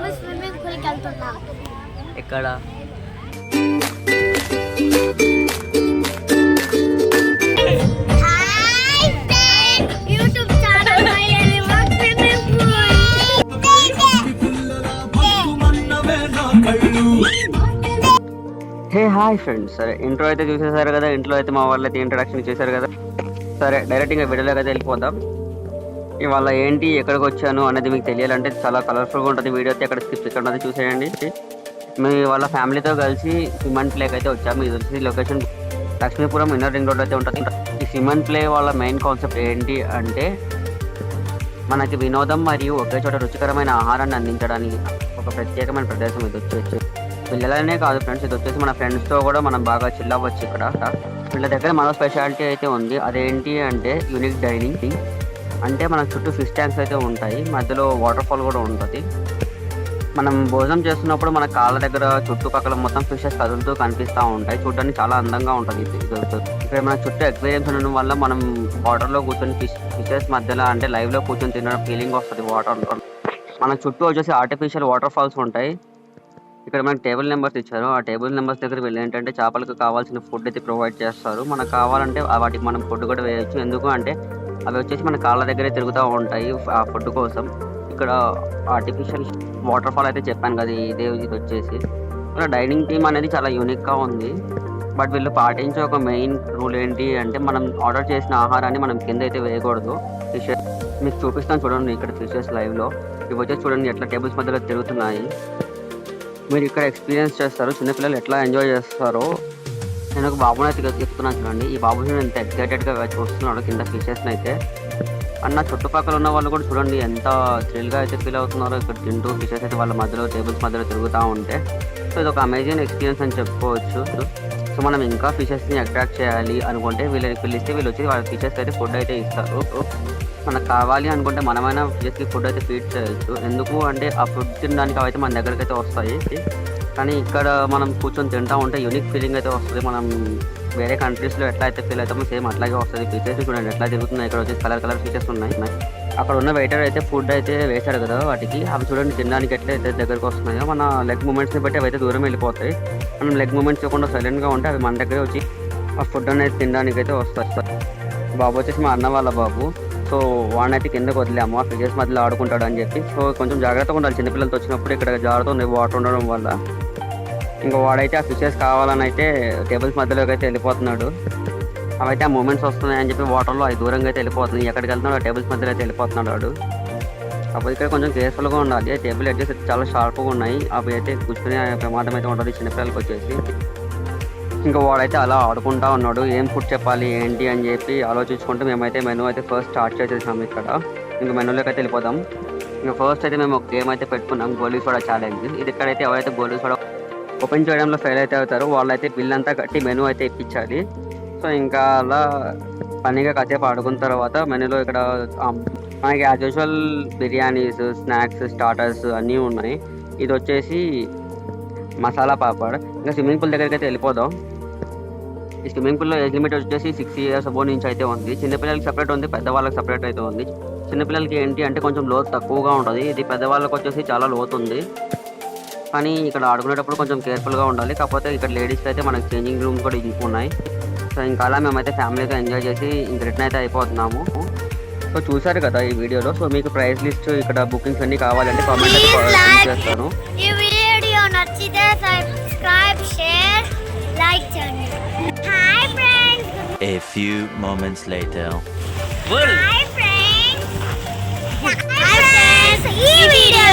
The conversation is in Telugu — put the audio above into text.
మేము స్విమ్మింగ్ పూల్కి వెళ్తున్నాం. ఎక్కడ? హే హాయ్ ఫ్రెండ్స్, సరే ఇంట్రో అయితే చూసేసారు కదా. ఇంట్లో అయితే మా వాళ్ళు అయితే ఇంట్రడక్షన్ చేశారు కదా. సరే డైరెక్ట్గా వీడియోలోకి అయితే వెళ్ళిపోదాం. ఇవాళ ఏంటి, ఎక్కడికి వచ్చాను అనేది మీకు తెలియాలంటే చాలా కలర్ఫుల్గా ఉంటుంది వీడియో అయితే. ఎక్కడ స్కిప్ ఇక్కడ చూసేయండి. మేము వాళ్ళ ఫ్యామిలీతో కలిసి సిమెంట్ ప్లేకి అయితే వచ్చాము. ఇది వచ్చి location Lakshmipuram inner ring road అయితే ఉంటుంది. ఈ సిమెంట్ ప్లే వాళ్ళ మెయిన్ కాన్సెప్ట్ ఏంటి అంటే మనకి వినోదం మరియు ఒకే చోట రుచికరమైన ఆహారాన్ని అందించడానికి ఒక ప్రత్యేకమైన ప్రదేశం. ఇది వచ్చేసి పిల్లలనే కాదు ఫ్రెండ్స్, ఇది వచ్చేసి మన ఫ్రెండ్స్తో కూడా మనం బాగా చిల్ అవ్వచ్చు. ఇక్కడ వీళ్ళ దగ్గర మరో స్పెషాలిటీ అయితే ఉంది. అదేంటి అంటే యూనిక్ డైనింగ్. అంటే మన చుట్టూ ఫిష్ ట్యాంక్స్ అయితే ఉంటాయి, మధ్యలో వాటర్ ఫాల్ కూడా ఉంటుంది. మనం భోజనం చేస్తున్నప్పుడు మన కాళ్ళ దగ్గర చుట్టుపక్కల మొత్తం ఫిషెస్ కదులుతూ కనిపిస్తూ ఉంటాయి. చూడడానికి చాలా అందంగా ఉంటుంది. ఇక్కడ మన చుట్టూ ఎక్వేరియంస్ ఉండడం వల్ల మనం వాటర్లో కూర్చొని ఫిషెస్ మధ్యలో అంటే లైవ్లో కూర్చొని తినడం ఫీలింగ్ వస్తుంది వాటర్లో. మన చుట్టూ వచ్చేసి ఆర్టిఫిషియల్ వాటర్ ఫాల్స్ ఉంటాయి. ఇక్కడ మనకి టేబుల్ నెంబర్స్ ఇచ్చారు. ఆ టేబుల్ నెంబర్స్ దగ్గర వెళ్ళి ఏంటంటే చేపలకు కావాల్సిన ఫుడ్ అయితే ప్రొవైడ్ చేస్తారు. మనకు కావాలంటే వాటికి మనం ఫుడ్ కూడా వేయచ్చు. ఎందుకు అంటే అవి వచ్చేసి మన కాళ్ళ దగ్గరే తిరుగుతూ ఉంటాయి ఆ ఫుడ్ కోసం. ఇక్కడ ఆర్టిఫిషియల్ వాటర్ ఫాల్ అయితే చెప్పాను కదా, ఇది వచ్చేసి ఇక్కడ డైనింగ్ టీమ్ అనేది చాలా యూనిక్గా ఉంది. బట్ వీళ్ళు పాటించే ఒక మెయిన్ రూల్ ఏంటి అంటే మనం ఆర్డర్ చేసిన ఆహారాన్ని మనం కింద అయితే వేయకూడదు. ఫిషెస్ మీకు చూపిస్తాను చూడండి, ఇక్కడ ఫిషెస్ లైవ్లో ఇవి వచ్చేసి చూడండి ఎట్లా టేబుల్స్ మధ్యలో తిరుగుతున్నాయి. మీరు ఇక్కడ ఎక్స్పీరియన్స్ చేస్తారు చిన్నపిల్లలు ఎట్లా ఎంజాయ్ చేస్తారో. నేను ఒక బాబుని అయితే చెప్తున్నాను చూడండి. ఈ బాబుని నేను ఎంత ఎక్సైటెడ్గా చూస్తున్నాడు కింద ఫిషెస్ని అయితే. అండ్ నా చుట్టుపక్కల ఉన్న వాళ్ళు కూడా చూడండి ఎంత థ్రిల్గా అయితే ఫీల్ అవుతున్నారో ఇక్కడ తింటూ ఫిషెస్ అయితే వాళ్ళ మధ్యలో టేబుల్స్ మధ్యలో తిరుగుతూ ఉంటే. సో ఇది ఒక అమేజింగ్ ఎక్స్పీరియన్స్ అని చెప్పుకోవచ్చు. సో మనం ఇంకా ఫిషెస్ని అట్రాక్ట్ చేయాలి అనుకుంటే వీళ్ళకి పిలిస్తే వీళ్ళు వచ్చి వాళ్ళ ఫిషెస్కి అయితే ఫుడ్ అయితే ఇస్తారు. మనకు కావాలి అనుకుంటే మనమైనా ఫిషెస్కి ఫుడ్ అయితే ఫీడ్ చేయొచ్చు. ఎందుకు అంటే ఆ ఫుడ్ తినడానికి అవైతే మన దగ్గరికి అయితే వస్తాయి. కానీ ఇక్కడ మనం కూర్చొని తింటూ ఉంటే యూనిక్ ఫీలింగ్ అయితే వస్తుంది. మనం వేరే కంట్రీస్లో ఎట్లా అయితే ఫీల్ అవుతామో సేమ్ అట్లాగే వస్తుంది. ఫిషెస్ చూడండి ఎట్లా తిరుగుతున్నాయి. ఇక్కడ వచ్చేసి కలర్ ఫిషెస్ ఉన్నాయి. అక్కడ ఉన్న వెయిటర్ అయితే ఫుడ్ అయితే వేశాడు కదా వాటికి, అవి చూడండి తినడానికి ఎట్లయితే దగ్గరకు వస్తున్నాయో మన లెగ్ మూమెంట్స్ని బట్టి అవి అయితే దూరం వెళ్ళిపోతాయి. మనం లెగ్ మూమెంట్స్ ఇవ్వకుండా సైలెంట్గా ఉంటే అవి మన దగ్గరే వచ్చి ఆ ఫుడ్ అనేది తినడానికి అయితే వస్తాయి. బాబు వచ్చేసి మా అన్న వాళ్ళ బాబు. సో వాడినైతే కిందకు వదిలేము ఆ ఫిషెస్ మధ్యలో ఆడుకుంటాడు అని చెప్పి. సో కొంచెం జాగ్రత్తగా ఉండాలి చిన్నపిల్లలతో వచ్చినప్పుడు. ఇక్కడ జారుతుంది వాటర్ ఉండడం వల్ల. ఇంకా వాడైతే ఆ ఫిషెస్ కావాలని అయితే టేబుల్స్ మధ్యలోకి అయితే వెళ్ళిపోతున్నాడు. అవైతే ఆ మూమెంట్స్ వస్తున్నాయని చెప్పి వాటర్లో అవి దూరంగా అయితే వెళ్ళిపోతుంది. ఎక్కడికి వెళ్తున్నాడు ఆ టేబుల్స్ మధ్యలో అయితే వెళ్ళిపోతున్నాడు వాడు. అప్పుడు ఇక్కడ కొంచెం కేర్ఫుల్గా ఉండాలి. టేబుల్ ఎడ్జెస్ అయితే చాలా షార్ప్గా ఉన్నాయి. అవి అయితే కూర్చునే ప్రమాదం అయితే ఉంటుంది చిన్నపిల్లలకి వచ్చేసి. ఇంకా వాడైతే అలా ఆడుకుంటా ఉన్నాడు. ఏం ఫుడ్ చెప్పాలి ఏంటి అని చెప్పి ఆలోచించుకుంటూ మేమైతే మెనూ అయితే ఫస్ట్ స్టార్ట్ చేసేసాము ఇక్కడ. ఇంకా మెనూలోకి అయితే వెళ్ళిపోదాం. ఇంకా ఫస్ట్ అయితే మేము ఒక గేమ్ అయితే పెట్టుకున్నాం, గోలీ సోడా ఛాలెంజ్. ఇది ఇక్కడైతే ఎవరైతే గోలీ సోడా ఓపెన్ చేయడంలో ఫెయిల్ అయితే అవుతారో వాళ్ళైతే బిల్ అంతా కట్టి మెనూ అయితే ఇప్పించాలి. సో ఇంకా అలా ఫన్నీగా కాసేపు ఆడుకున్న తర్వాత మెనూలో ఇక్కడ మనకి as usual biryanis, snacks, starters అన్నీ ఉన్నాయి. ఇది వచ్చేసి మసాలా పాపడ్. ఇంకా స్విమ్మింగ్ పూల్ దగ్గరికి అయితే వెళ్ళిపోదాం. ఈ స్విమ్మింగ్ పూల్లో ఏజ్ లిమిట్ వచ్చేసి 6 years అబోవ్ నుంచి అయితే ఉంది. చిన్నపిల్లలకి సపరేట్ ఉంది, పెద్దవాళ్ళకి సపరేట్ అయితే ఉంది. చిన్నపిల్లలకి ఏంటి అంటే కొంచెం లోతు తక్కువగా ఉంటుంది. ఇది పెద్దవాళ్ళకి వచ్చేసి చాలా లోతు ఉంది. కానీ ఇక్కడ ఆడుకునేటప్పుడు కొంచెం కేర్ఫుల్గా ఉండాలి. కాకపోతే ఇక్కడ లేడీస్కి అయితే మనకి చేంజింగ్ రూమ్స్ కూడా ఉన్నాయి. సో ఇంకా అలా మేమైతే ఫ్యామిలీతో ఎంజాయ్ చేసి ఇంక రిటర్న్ అయితే అయిపోతున్నాము. సో చూసారు కదా ఈ వీడియోలో. సో మీకు ప్రైస్ లిస్ట్ ఇక్కడ బుకింగ్స్ అన్ని కావాలంటే కామెంట్ అయితే చేస్తాను. ఈ వీడియో నచ్చితే సబ్స్క్రైబ్, షేర్, లైక్ చేయండి. Hi friends. A few moments later. Hi friends. ఈ వీడియో